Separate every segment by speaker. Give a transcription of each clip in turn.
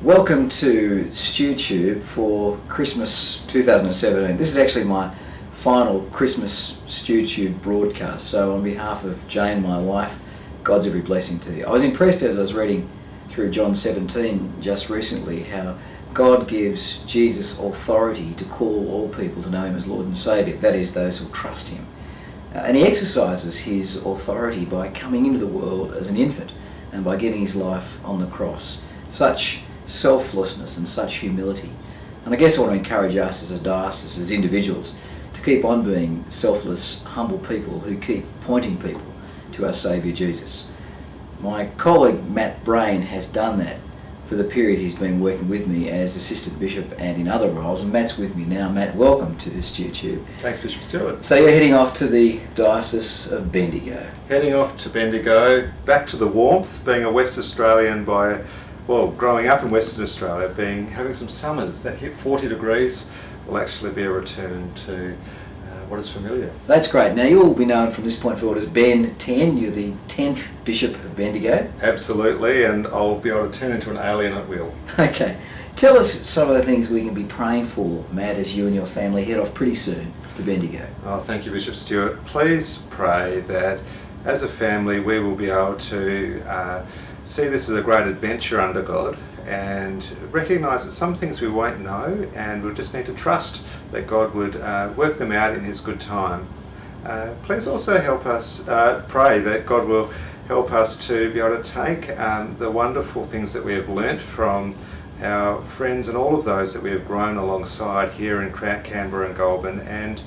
Speaker 1: Welcome to StuTube for Christmas 2017. This is actually my final Christmas StuTube broadcast, so on behalf of Jane, my wife, God's every blessing to you. I was impressed as I was reading through John 17 just recently how God gives Jesus authority to call all people to know him as Lord and Saviour, that is, those who trust him. And he exercises his authority by coming into the world as an infant and by giving his life on the cross. Such selflessness and such humility. And I guess I want to encourage us as a diocese, as individuals, to keep on being selfless, humble people who keep pointing people to our Saviour Jesus. My colleague Matt Brain has done that for the period he's been working with me as assistant bishop and in other roles, and Matt's with me now. Matt, welcome to StuTube.
Speaker 2: Thanks, Bishop Stuart.
Speaker 1: So you're heading off to the Diocese of Bendigo.
Speaker 2: Heading off to Bendigo, back to the warmth, being a West Australian growing up in Western Australia, having some summers that hit 40 degrees, will actually be a return to what is familiar.
Speaker 1: That's great. Now you'll be known from this point forward as Ben 10. You're the 10th Bishop of Bendigo.
Speaker 2: Absolutely, and I'll be able to turn into an alien at will.
Speaker 1: Okay. Tell us some of the things we can be praying for, Matt, as you and your family head off pretty soon to Bendigo.
Speaker 2: Oh, thank you, Bishop Stuart. Please pray that as a family we will be able to see this as a great adventure under God and recognise that some things we won't know, and we'll just need to trust that God would work them out in his good time. Please also help us pray that God will help us to be able to take the wonderful things that we have learnt from our friends and all of those that we have grown alongside here in Canberra and Goulburn and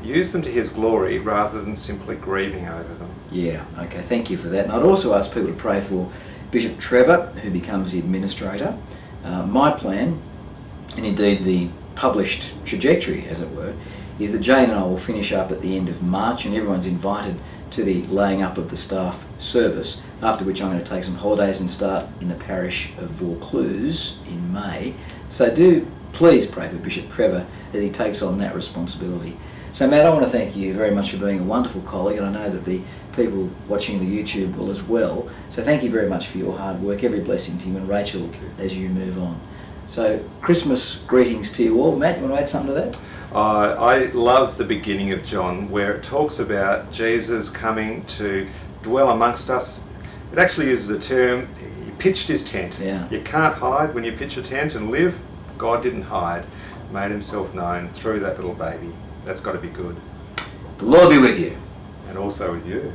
Speaker 2: use them to his glory rather than simply grieving over them.
Speaker 1: Yeah, okay, thank you for that. And I'd also ask people to pray for Bishop Trevor, who becomes the administrator. My plan, and indeed the published trajectory as it were, is that Jane and I will finish up at the end of March, and everyone's invited to the laying up of the staff service, after which I'm going to take some holidays and start in the parish of Vaucluse in May. So do please pray for Bishop Trevor as he takes on that responsibility. So Matt, I want to thank you very much for being a wonderful colleague, and I know that the people watching the YouTube will as well. So thank you very much for your hard work. Every blessing to you and Rachel as you move on. So Christmas greetings to you all. Matt, you want to add something to that?
Speaker 2: I love the beginning of John where it talks about Jesus coming to dwell amongst us. It actually uses the term, he pitched his tent.
Speaker 1: Yeah.
Speaker 2: You can't hide when you pitch a tent and live. God didn't hide, made himself known through that little baby. That's got to be good.
Speaker 1: The Lord be with you.
Speaker 2: And also with you.